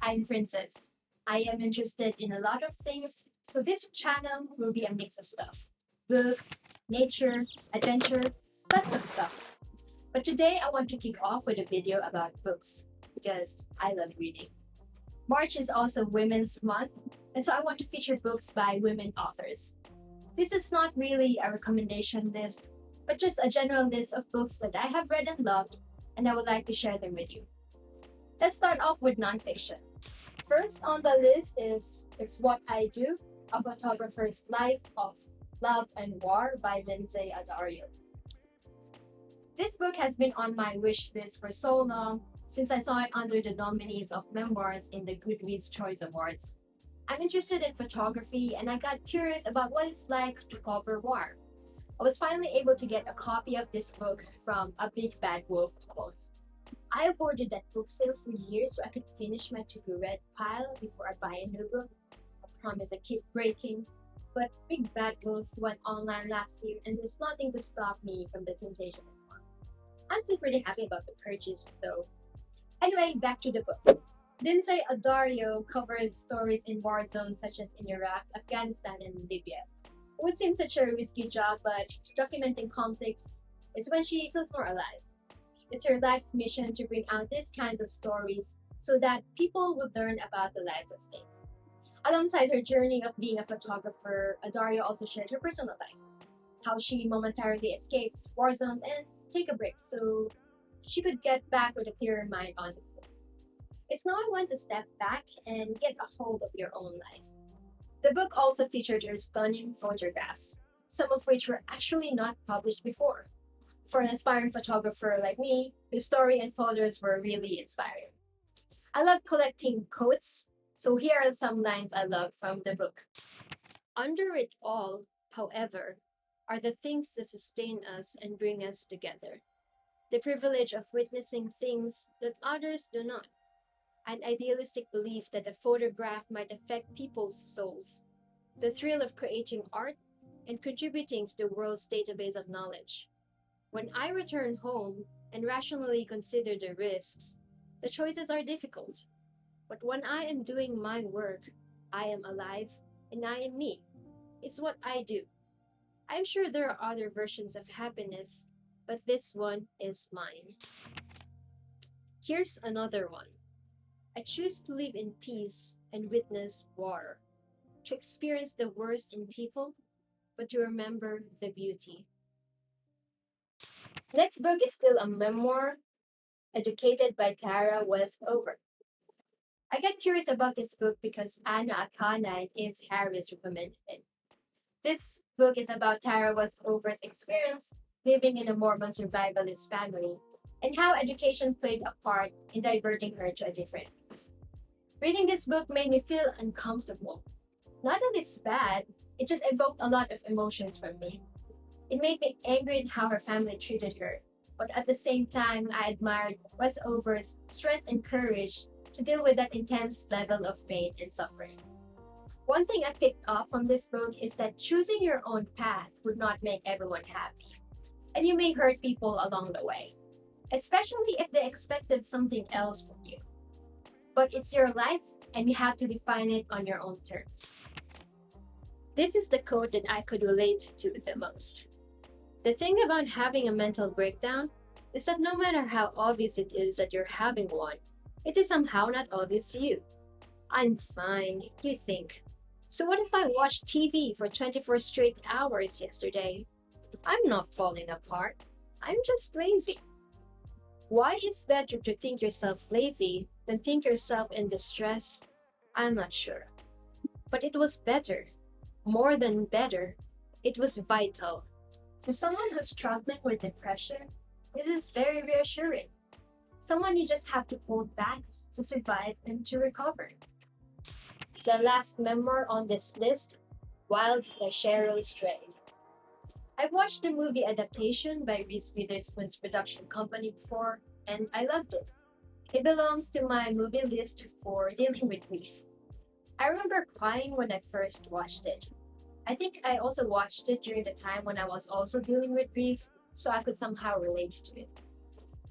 I'm Princess. I am interested in a lot of things, so this channel will be a mix of stuff: books, nature, adventure, lots of stuff. But today I want to kick off with a video about books because I love reading. March is also Women's Month, and so I want to feature books by women authors. This is not really a recommendation list, but just a general list of books that I have read and loved, and I would like to share them with you. Let's start off with nonfiction. First on the list is It's What I Do, A Photographer's Life of Love and War by Lynsey Addario. This book has been on my wish list for so long since I saw it under the nominees of memoirs in the Goodreads Choice Awards. I'm interested in photography and I got curious about what it's like to cover war. I was finally able to get a copy of this book from A Big Bad Wolf quote. I avoided that book sale for years so I could finish my to-be-read pile before I buy a new book. I promise I keep breaking, but Big Bad Wolf went online last year and there's nothing to stop me from the temptation anymore. I'm still pretty happy about the purchase though. Anyway, back to the book. Lynsey Addario covered stories in war zones such as in Iraq, Afghanistan, and Libya. It would seem such a risky job, but documenting conflicts is when she feels more alive. It's her life's mission to bring out these kinds of stories so that people would learn about the lives at stake. Alongside her journey of being a photographer, Addario also shared her personal life, how she momentarily escapes war zones and take a break so she could get back with a clearer mind on the field. It's knowing when to step back and get a hold of your own life. The book also featured her stunning photographs, some of which were actually not published before. For an aspiring photographer like me, her story and photos were really inspiring. I love collecting quotes, so here are some lines I loved from the book. Under it all, however, are the things that sustain us and bring us together. The privilege of witnessing things that others do not. An idealistic belief that a photograph might affect people's souls. The thrill of creating art and contributing to the world's database of knowledge. When I return home and rationally consider the risks, the choices are difficult. But when I am doing my work, I am alive and I am me. It's what I do. I'm sure there are other versions of happiness, but this one is mine. Here's another one. I choose to live in peace and witness war, to experience the worst in people, but to remember the beauty. Next book is still a memoir, Educated by Tara Westover. I got curious about this book because Anna Akana is Harris recommended it. This book is about Tara Westover's experience living in a Mormon survivalist family and how education played a part in diverting her to a different path. Reading this book made me feel uncomfortable. Not that it's bad, it just evoked a lot of emotions from me. It made me angry at how her family treated her, but at the same time, I admired Westover's strength and courage to deal with that intense level of pain and suffering. One thing I picked up from this book is that choosing your own path would not make everyone happy, and you may hurt people along the way, especially if they expected something else from you. But it's your life, and you have to define it on your own terms. This is the quote that I could relate to the most. The thing about having a mental breakdown is that no matter how obvious it is that you're having one, it is somehow not obvious to you. I'm fine, you think. So what if I watched TV for 24 straight hours yesterday? I'm not falling apart. I'm just lazy. Why it's better to think yourself lazy than think yourself in distress? I'm not sure. But it was better. More than better. It was vital. For someone who's struggling with depression, this is very reassuring. Someone you just have to hold back to survive and to recover. The last memoir on this list, Wild by Cheryl Strayed. I watched the movie adaptation by Reese Witherspoon's production company before, and I loved it. It belongs to my movie list for dealing with grief. I remember crying when I first watched it. I think I also watched it during the time when I was also dealing with grief, so I could somehow relate to it.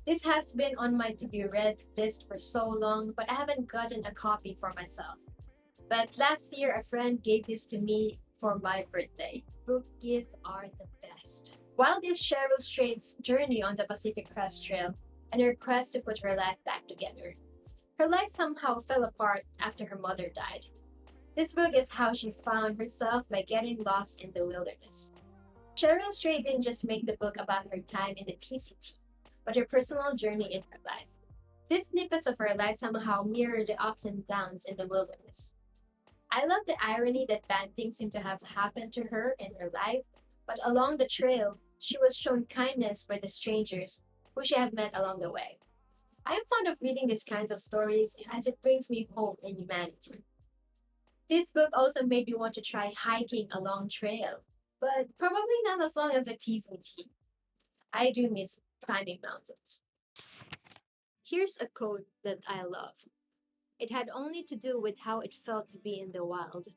This has been on my to be read list for so long, but I haven't gotten a copy for myself. But last year, a friend gave this to me for my birthday. Book gifts are the best. Wild is Cheryl Strait's journey on the Pacific Crest Trail and her quest to put her life back together. Her life somehow fell apart after her mother died. This book is how she found herself by getting lost in the wilderness. Cheryl Strait didn't just make the book about her time in the PCT, but her personal journey in her life. These snippets of her life somehow mirror the ups and downs in the wilderness. I love the irony that bad things seem to have happened to her in her life, but along the trail, she was shown kindness by the strangers who she had met along the way. I am fond of reading these kinds of stories as it brings me hope in humanity. This book also made me want to try hiking a long trail, but probably not as long as a PCT. I do miss climbing mountains. Here's a quote that I love. It had only to do with how it felt to be in the wild,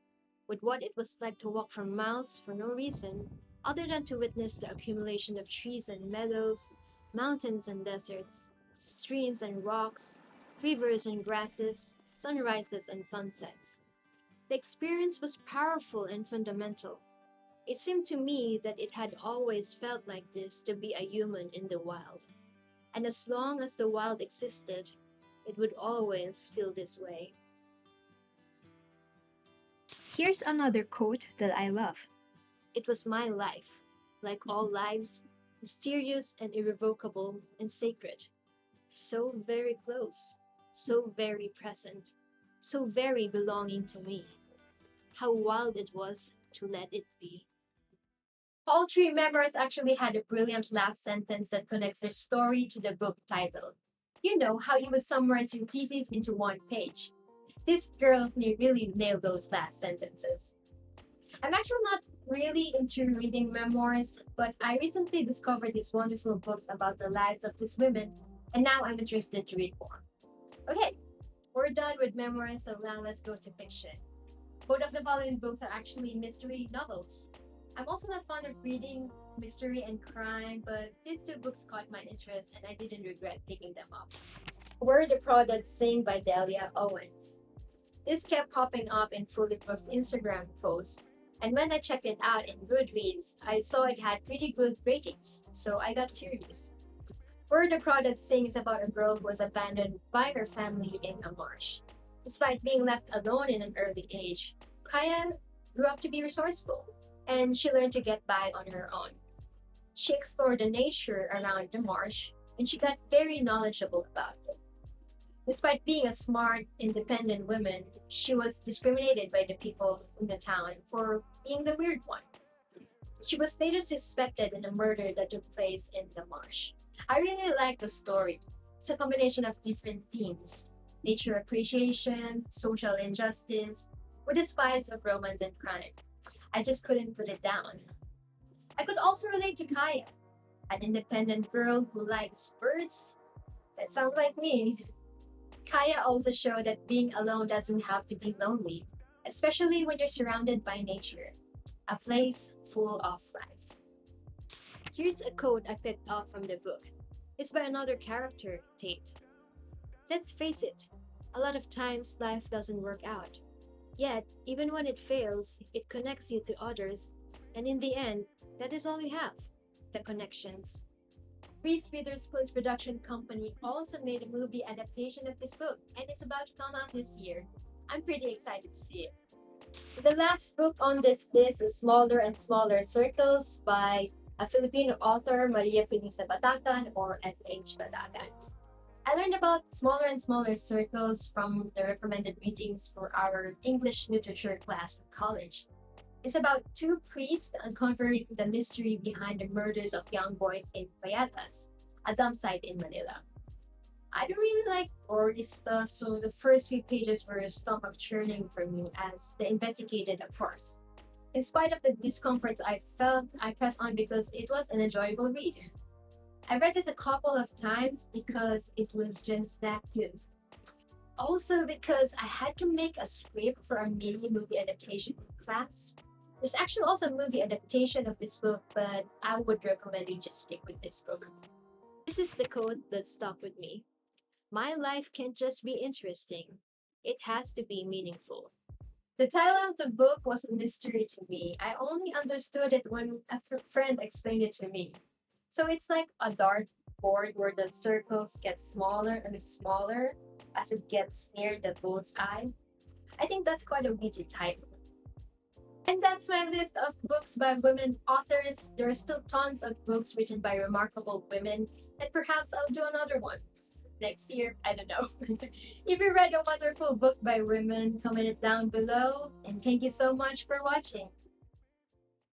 with what it was like to walk for miles for no reason other than to witness the accumulation of trees and meadows, mountains and deserts, streams and rocks, rivers and grasses, sunrises and sunsets. The experience was powerful and fundamental. It seemed to me that it had always felt like this to be a human in the wild. And as long as the wild existed, it would always feel this way. Here's another quote that I love. It was my life, like all lives, mysterious and irrevocable and sacred. So very close, so very present, so very belonging to me. How wild it was to let it be. All three members actually had a brilliant last sentence that connects their story to the book title. You know how you would summarize your thesis into one page. These girls really nailed those last sentences. I'm actually not really into reading memoirs, but I recently discovered these wonderful books about the lives of these women, and now I'm interested to read more. Okay, we're done with memoirs, so now let's go to fiction. Both of the following books are actually mystery novels. I'm also not fond of reading mystery and crime, but these two books caught my interest and I didn't regret picking them up. Were the Crawdads Sing by Delia Owens. This kept popping up in Fully Book's Instagram posts, and when I checked it out in Goodreads, I saw it had pretty good ratings, so I got curious. Where the Crawdads Sing is about a girl who was abandoned by her family in a marsh. Despite being left alone in an early age, Kaya grew up to be resourceful, and she learned to get by on her own. She explored the nature around the marsh, and she got very knowledgeable about it. Despite being a smart, independent woman, she was discriminated by the people in the town for being the weird one. She was later suspected in a murder that took place in the marsh. I really like the story. It's a combination of different themes: nature appreciation, social injustice, with a spice of romance and crime. I just couldn't put it down. I could also relate to Kaya, an independent girl who likes birds. That sounds like me. Kaya also showed that being alone doesn't have to be lonely, especially when you're surrounded by nature, a place full of life. Here's a quote I picked up from the book. It's by another character, Tate. Let's face it, a lot of times life doesn't work out. Yet, even when it fails, it connects you to others, and in the end, that is all you have: the connections. Reese Witherspoon's production company also made a movie adaptation of this book, and it's about to come out this year. I'm pretty excited to see it. The last book on this list is Smaller and Smaller Circles by a Filipino author, Maria Felisa Batacan, or F.H. Batacan. I learned about Smaller and Smaller Circles from the recommended readings for our English literature class in college. It's about two priests uncovering the mystery behind the murders of young boys in Payatas, a dump site in Manila. I don't really like gory stuff, so the first few pages were stomach churning for me as they investigated a corpse. In spite of the discomforts I felt, I pressed on because it was an enjoyable read. I read this a couple of times because it was just that good. Also because I had to make a script for a mini movie adaptation class. There's actually also a movie adaptation of this book, but I would recommend you just stick with this book. This is the quote that stuck with me. My life can't just be interesting, it has to be meaningful. The title of the book was a mystery to me. I only understood it when a friend explained it to me. So it's like a dart board where the circles get smaller and smaller as it gets near the bullseye. I think that's quite a witty title. And that's my list of books by women authors. There are still tons of books written by remarkable women, and perhaps I'll do another one next year. I don't know. If you read a wonderful book by women, comment it down below. And thank you so much for watching.